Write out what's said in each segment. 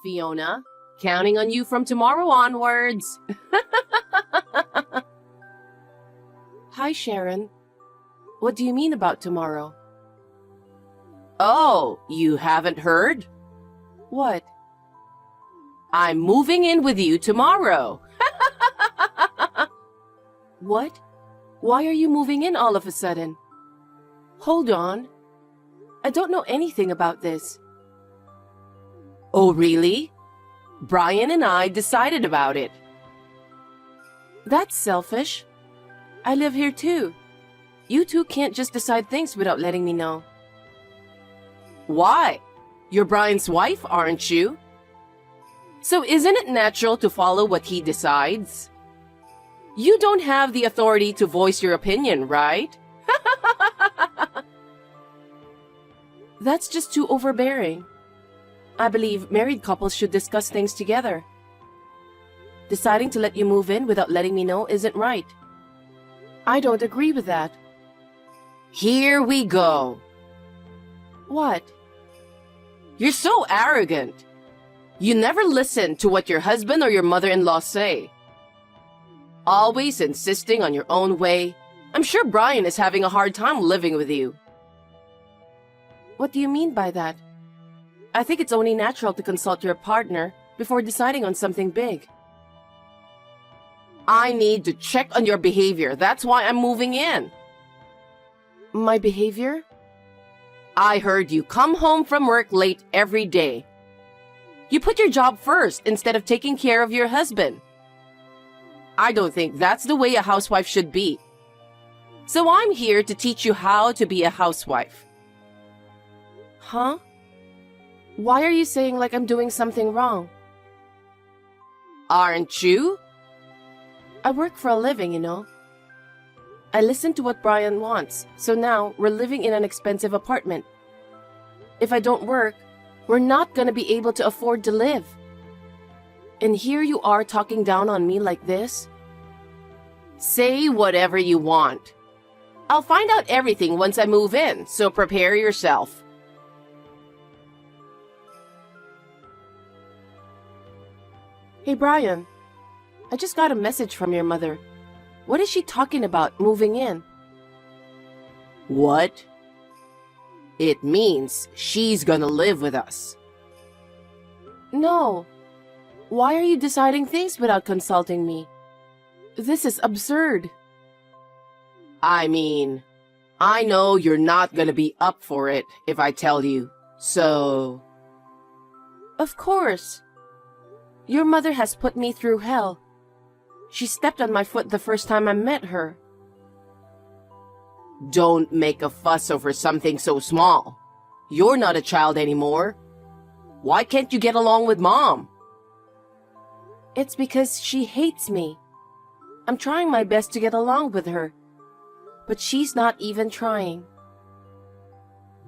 Fiona. Counting on you from tomorrow onwards. Hi, Sharon. What do you mean about tomorrow? Oh, you haven't heard? What? I'm moving in with you tomorrow. What? Why are you moving in all of a sudden? Hold on. I don't know anything about this. Oh, really? Brian and I decided about it. That's selfish. I live here too. You two can't just decide things without letting me know. Why? You're Brian's wife, aren't you? So isn't it natural to follow what he decides? You don't have the authority to voice your opinion, right? That's just too overbearing. I believe married couples should discuss things together. Deciding to let you move in without letting me know isn't right. I don't agree with that. Here we go. What? You're so arrogant. You never listen to what your husband or your mother-in-law say. Always insisting on your own way. I'm sure Brian is having a hard time living with you. What do you mean by that? I think it's only natural to consult your partner before deciding on something big. I need to check on your behavior. That's why I'm moving in. My behavior? I heard you come home from work late every day. You put your job first instead of taking care of your husband. I don't think that's the way a housewife should be. So I'm here to teach you how to be a housewife. Huh? Why are you saying like I'm doing something wrong? Aren't you? I work for a living, you know. I listen to what Brian wants, so now we're living in an expensive apartment. If I don't work, we're not gonna be able to afford to live. And here you are talking down on me like this? Say whatever you want. I'll find out everything once I move in, so prepare yourself. Hey, Brian. I just got a message from your mother. What is she talking about moving in? What? It means she's gonna live with us. No. Why are you deciding things without consulting me? This is absurd. I mean, I know you're not gonna be up for it if I tell you, so... Of course. Your mother has put me through hell. She stepped on my foot the first time I met her. Don't make a fuss over something so small. You're not a child anymore. Why can't you get along with Mom? It's because she hates me. I'm trying my best to get along with her, but she's not even trying.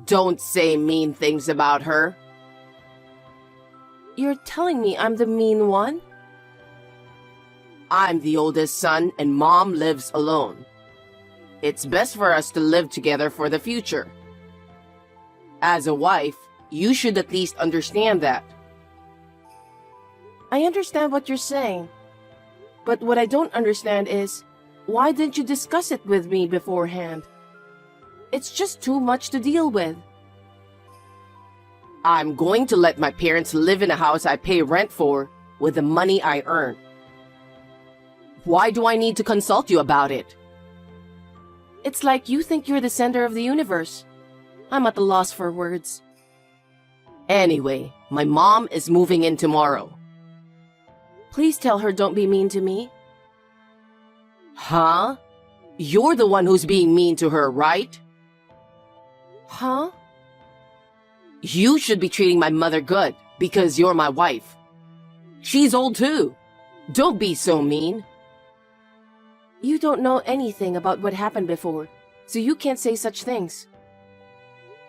Don't say mean things about her. You're telling me I'm the mean one? I'm the oldest son and Mom lives alone. It's best for us to live together for the future. As a wife, you should at least understand that. I understand what you're saying. But what I don't understand is, why didn't you discuss it with me beforehand? It's just too much to deal with. I'm going to let my parents live in a house I pay rent for with the money I earn. Why do I need to consult you about it? It's like you think you're the center of the universe. I'm at a loss for words. Anyway, my mom is moving in tomorrow. Please tell her don't be mean to me. Huh? You're the one who's being mean to her, right? Huh? You should be treating my mother good because you're my wife. She's old too. Don't be so mean. You don't know anything about what happened before, so you can't say such things.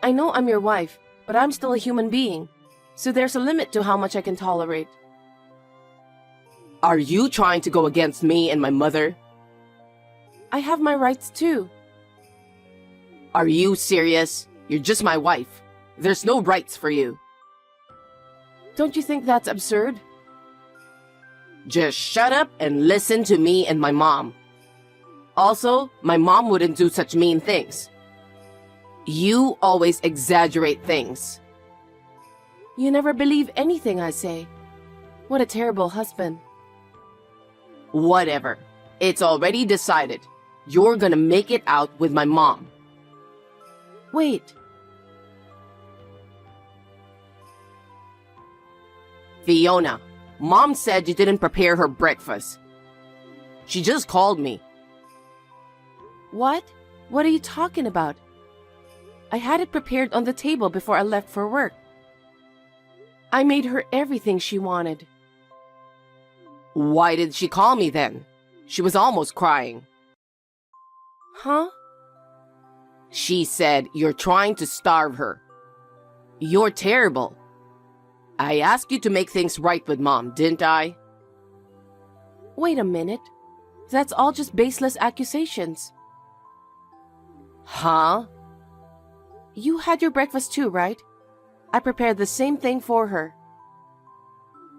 I know I'm your wife, but I'm still a human being, so there's a limit to how much I can tolerate. Are you trying to go against me and my mother? I have my rights too. Are you serious? You're just my wife. There's no rights for you. Don't you think that's absurd? Just shut up and listen to me and my mom. Also, my mom wouldn't do such mean things. You always exaggerate things. You never believe anything I say. What a terrible husband. Whatever. It's already decided. You're gonna make it out with my mom. Wait. Fiona, Mom said you didn't prepare her breakfast. She just called me. What? What are you talking about? I had it prepared on the table before I left for work. I made her everything she wanted. Why did she call me then? She was almost crying. Huh? She said you're trying to starve her. You're terrible. I asked you to make things right with Mom, didn't I? Wait a minute. That's all just baseless accusations. Huh? You had your breakfast too, right? I prepared the same thing for her.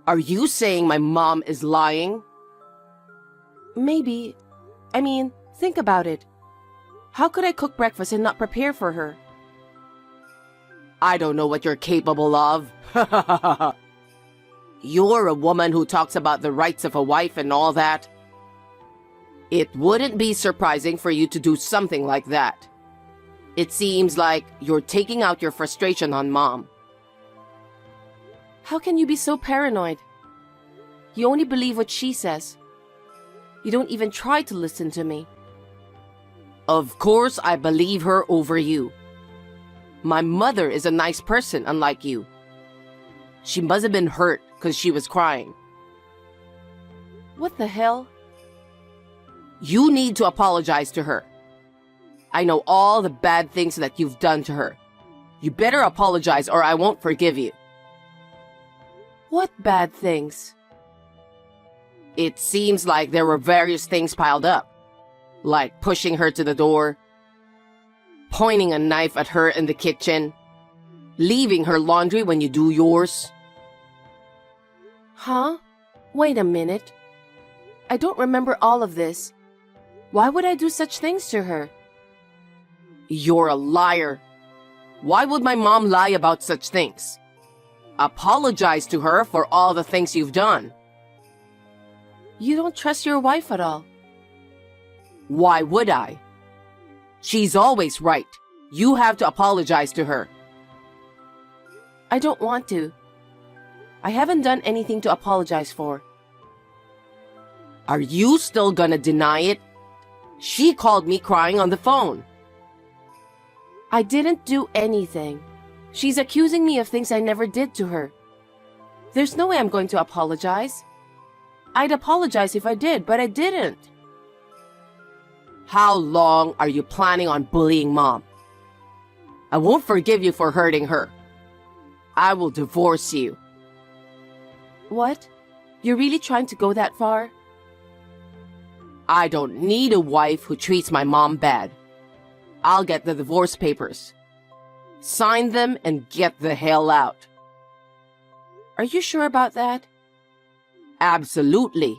Are you saying my mom is lying? Maybe. I mean, think about it. How could I cook breakfast and not prepare for her? I don't know what you're capable of. You're a woman who talks about the rights of a wife and all that. It wouldn't be surprising for you to do something like that. It seems like you're taking out your frustration on Mom. How can you be so paranoid? You only believe what she says. You don't even try to listen to me. Of course I believe her over you. My mother is a nice person, unlike you. She must have been hurt because she was crying. What the hell? You need to apologize to her. I know all the bad things that you've done to her. You better apologize or I won't forgive you. What bad things? It seems like there were various things piled up, like pushing her to the door, pointing a knife at her in the kitchen, leaving her laundry when you do yours. Huh? Wait a minute. I don't remember all of this. Why would I do such things to her? You're a liar. Why would my mom lie about such things? Apologize to her for all the things you've done. You don't trust your wife at all. Why would I? She's always right. You have to apologize to her. I don't want to. I haven't done anything to apologize for. Are you still gonna deny it? She called me crying on the phone. I didn't do anything. She's accusing me of things I never did to her. There's no way I'm going to apologize. I'd apologize if I did, but I didn't. How long are you planning on bullying Mom? I won't forgive you for hurting her. I will divorce you. What? You're really trying to go that far? I don't need a wife who treats my mom bad. I'll get the divorce papers. Sign them and get the hell out. Are you sure about that? Absolutely.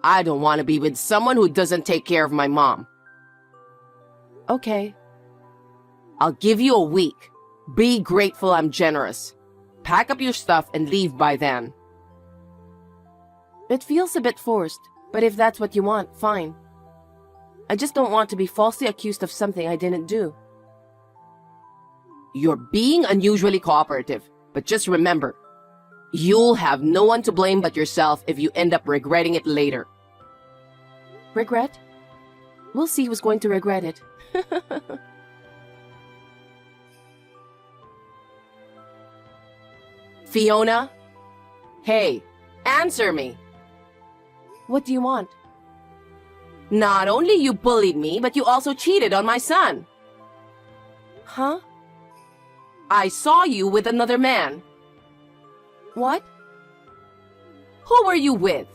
I don't want to be with someone who doesn't take care of my mom. Okay. I'll give you a week. Be grateful I'm generous. Pack up your stuff and leave by then. It feels a bit forced, but if that's what you want, fine. I just don't want to be falsely accused of something I didn't do. You're being unusually cooperative, but just remember, you'll have no one to blame but yourself if you end up regretting it later. Regret? We'll see who's going to regret it. Fiona? Hey, answer me. What do you want? Not only you bullied me, but you also cheated on my son. Huh? I saw you with another man. What? Who were you with?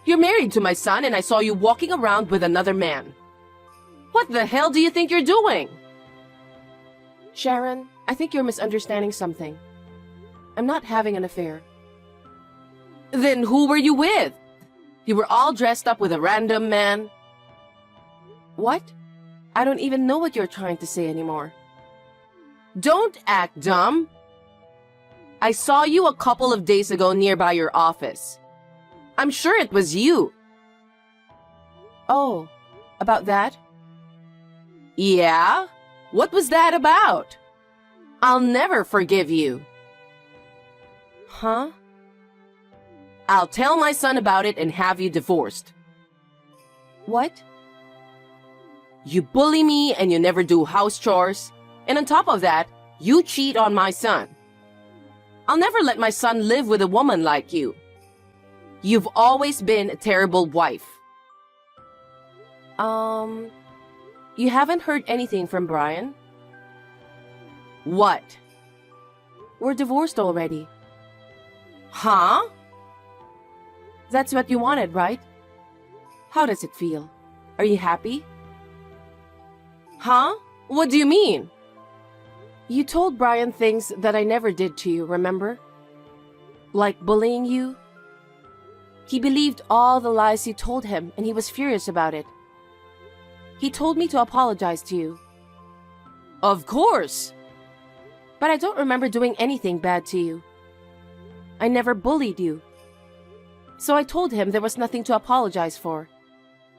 You're married to my son and I saw you walking around with another man. What the hell do you think you're doing? Sharon, I think you're misunderstanding something. I'm not having an affair. Then who were you with? You were all dressed up with a random man. What? I don't even know what you're trying to say anymore. Don't act dumb. I saw you a couple of days ago nearby your office. I'm sure it was you. Oh, about that? Yeah? What was that about? I'll never forgive you. Huh? I'll tell my son about it and have you divorced. What? You bully me and you never do house chores. And on top of that, you cheat on my son. I'll never let my son live with a woman like you. You've always been a terrible wife. You haven't heard anything from Brian? What? We're divorced already. Huh? That's what you wanted, right? How does it feel? Are you happy? Huh? What do you mean? You told Brian things that I never did to you, remember? Like bullying you? He believed all the lies you told him, and he was furious about it. He told me to apologize to you. Of course. But I don't remember doing anything bad to you. I never bullied you. So I told him there was nothing to apologize for.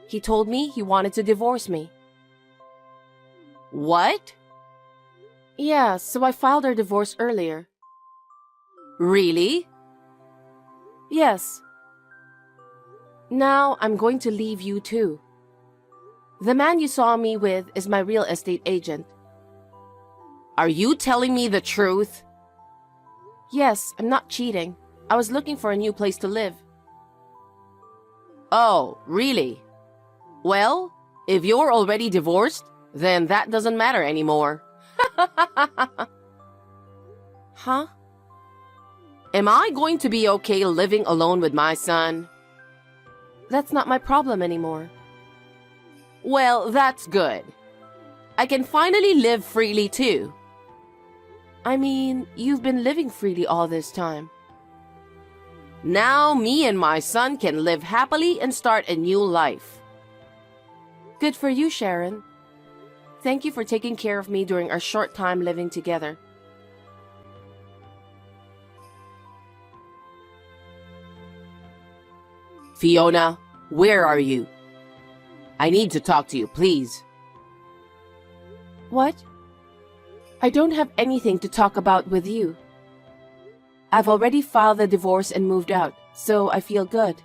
He told me he wanted to divorce me. What? Yeah, so I filed our divorce earlier. Really? Yes. Now I'm going to leave you too. The man you saw me with is my real estate agent. Are you telling me the truth? Yes, I'm not cheating. I was looking for a new place to live. Oh, really? Well, if you're already divorced, then that doesn't matter anymore. Huh? Am I going to be okay living alone with my son? That's not my problem anymore. Well, that's good. I can finally live freely too. I mean, you've been living freely all this time. Now me and my son can live happily and start a new life. Good for you, Sharon. Thank you for taking care of me during our short time living together. Fiona, where are you? I need to talk to you, please. What? I don't have anything to talk about with you. I've already filed the divorce and moved out, so I feel good.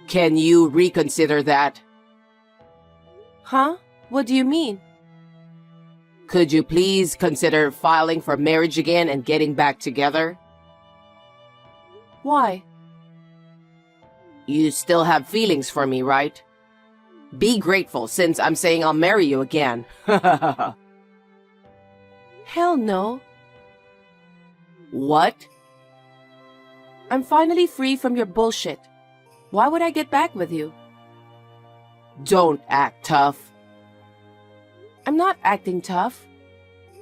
Can you reconsider that? Huh? What do you mean? Could you please consider filing for marriage again and getting back together? Why? You still have feelings for me, right? Be grateful since I'm saying I'll marry you again. Hell no. What? I'm finally free from your bullshit. Why would I get back with you? Don't act tough. I'm not acting tough.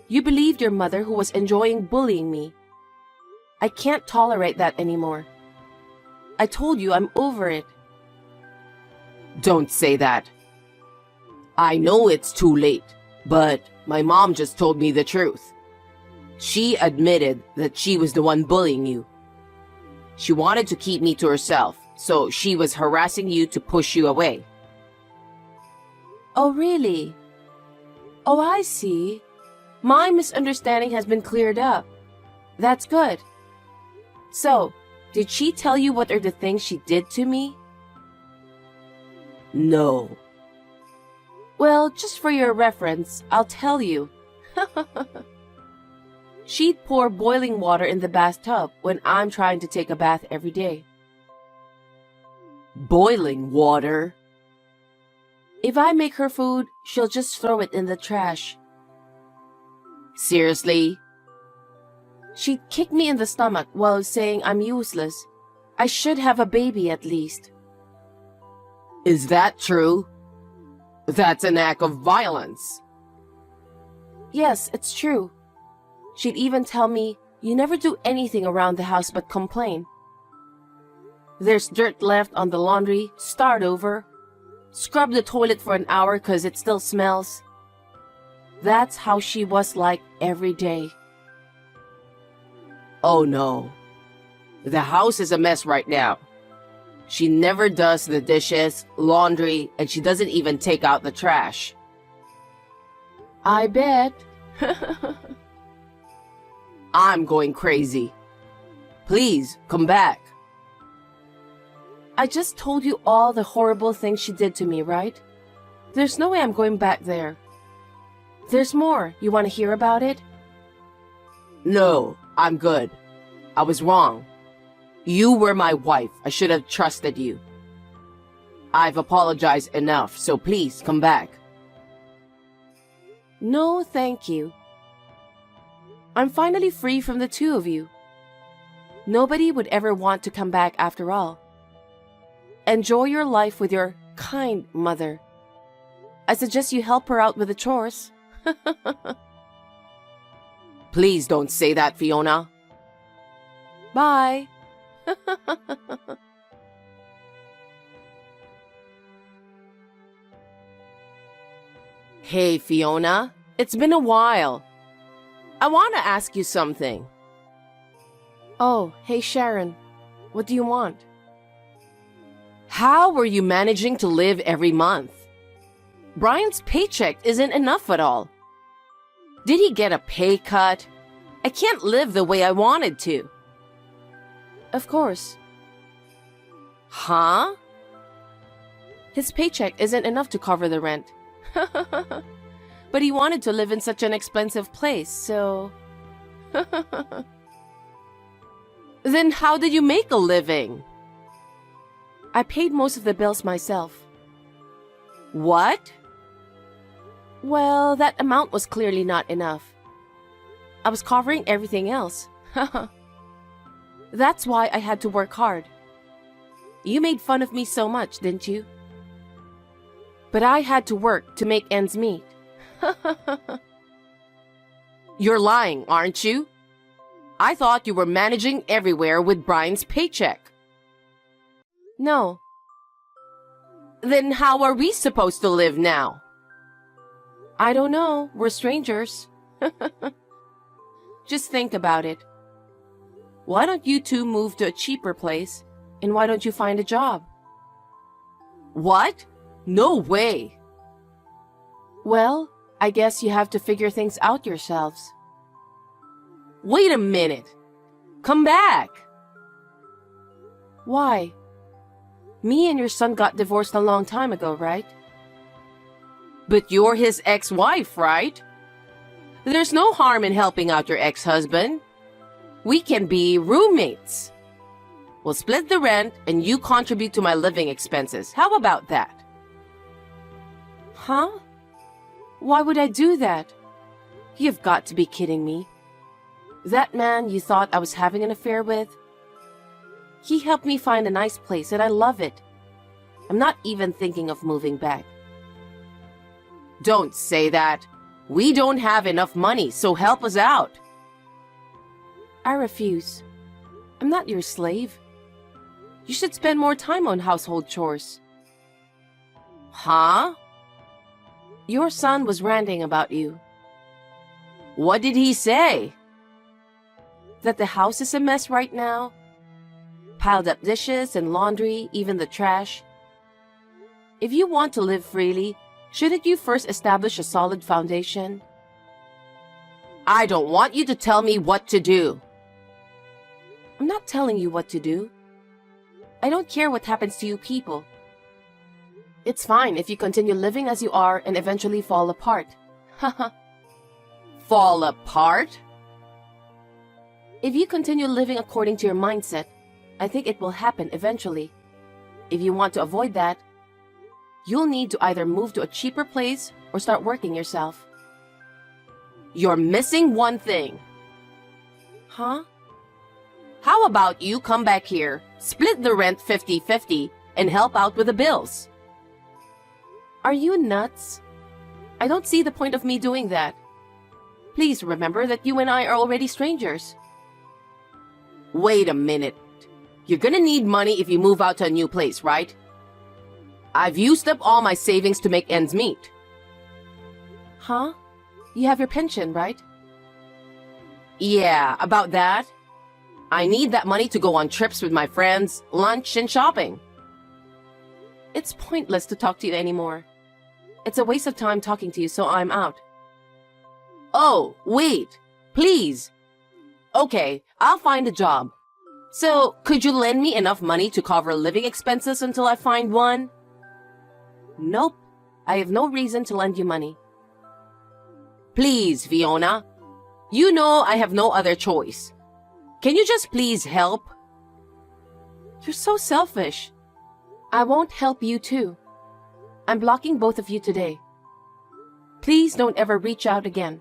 You believed your mother who was enjoying bullying me. I can't tolerate that anymore. I told you I'm over it. Don't say that. I know it's too late, but my mom just told me the truth. She admitted that she was the one bullying you. She wanted to keep me to herself, so she was harassing you to push you away. Oh, really? Oh, I see. My misunderstanding has been cleared up. That's good. So, did she tell you what are the things she did to me? No. Well, just for your reference, I'll tell you. She'd pour boiling water in the bathtub when I'm trying to take a bath every day. Boiling water? If I make her food, she'll just throw it in the trash. Seriously? She'd kick me in the stomach while saying I'm useless. I should have a baby at least. Is that true? That's an act of violence. Yes, it's true. She'd even tell me, "You never do anything around the house but complain. There's dirt left on the laundry, start over. Scrub the toilet for an hour because it still smells." That's how she was like every day. Oh no. The house is a mess right now. She never does the dishes, laundry, and she doesn't even take out the trash. I bet. I'm going crazy. Please, come back. I just told you all the horrible things she did to me, right? There's no way I'm going back there. There's more. You want to hear about it? No, I'm good. I was wrong. You were my wife. I should have trusted you. I've apologized enough, so please come back. No, thank you. I'm finally free from the two of you. Nobody would ever want to come back after all. Enjoy your life with your kind mother. I suggest you help her out with the chores. Please don't say that, Fiona. Bye. Hey, Fiona. It's been a while. I want to ask you something. Oh, hey Sharon. What do you want? How were you managing to live every month? Brian's paycheck isn't enough at all. Did he get a pay cut? I can't live the way I wanted to. Of course. Huh? His paycheck isn't enough to cover the rent. But he wanted to live in such an expensive place, so... Then how did you make a living? I paid most of the bills myself. What? Well, that amount was clearly not enough. I was covering everything else. That's why I had to work hard. You made fun of me so much, didn't you? But I had to work to make ends meet. You're lying, aren't you? I thought you were managing everywhere with Brian's paycheck. No. Then how are we supposed to live now? I don't know. We're strangers. Just think about it. Why don't you two move to a cheaper place, and why don't you find a job? What? No way. Well, I guess you have to figure things out yourselves. Wait a minute. Come back. Why? Me and your son got divorced a long time ago, right? But you're his ex-wife, right? There's no harm in helping out your ex-husband. We can be roommates. We'll split the rent and you contribute to my living expenses. How about that? Huh? Why would I do that? You've got to be kidding me. That man you thought I was having an affair with? He helped me find a nice place and I love it. I'm not even thinking of moving back. Don't say that. We don't have enough money, so help us out. I refuse. I'm not your slave. You should spend more time on household chores. Huh? Your son was ranting about you. What did he say? That the house is a mess right now. Piled up dishes and laundry, even the trash. If you want to live freely, shouldn't you first establish a solid foundation? I don't want you to tell me what to do. I'm not telling you what to do. I don't care what happens to you people. It's fine if you continue living as you are and eventually fall apart. Haha. Fall apart? If you continue living according to your mindset, I think it will happen eventually. If you want to avoid that, you'll need to either move to a cheaper place or start working yourself. You're missing one thing. Huh? How about you come back here, split the rent 50-50, and help out with the bills? Are you nuts? I don't see the point of me doing that. Please remember that you and I are already strangers. Wait a minute. You're gonna need money if you move out to a new place, right? I've used up all my savings to make ends meet. Huh? You have your pension, right? Yeah, about that. I need that money to go on trips with my friends, lunch, and shopping. It's pointless to talk to you anymore. It's a waste of time talking to you, so I'm out. Oh, wait. Please. Okay, I'll find a job. So, could you lend me enough money to cover living expenses until I find one? Nope. I have no reason to lend you money. Please, Fiona. You know I have no other choice. Can you just please help? You're so selfish. I won't help you too. I'm blocking both of you today. Please don't ever reach out again.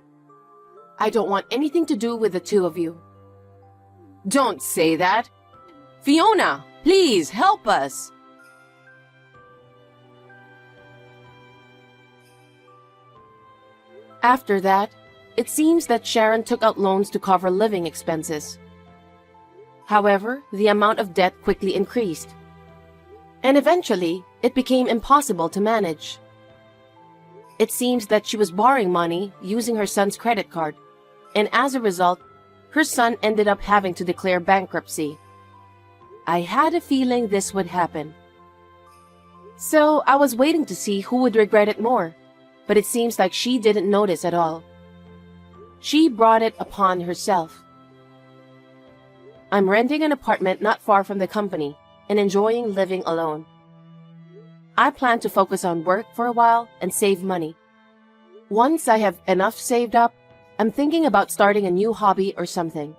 I don't want anything to do with the two of you. Don't say that. Fiona, please help us. After that, it seems that Sharon took out loans to cover living expenses. However, the amount of debt quickly increased, and eventually, it became impossible to manage. It seems that she was borrowing money using her son's credit card, and as a result, her son ended up having to declare bankruptcy. I had a feeling this would happen. So I was waiting to see who would regret it more, but it seems like she didn't notice at all. She brought it upon herself. I'm renting an apartment not far from the company and enjoying living alone. I plan to focus on work for a while and save money. Once I have enough saved up, I'm thinking about starting a new hobby or something.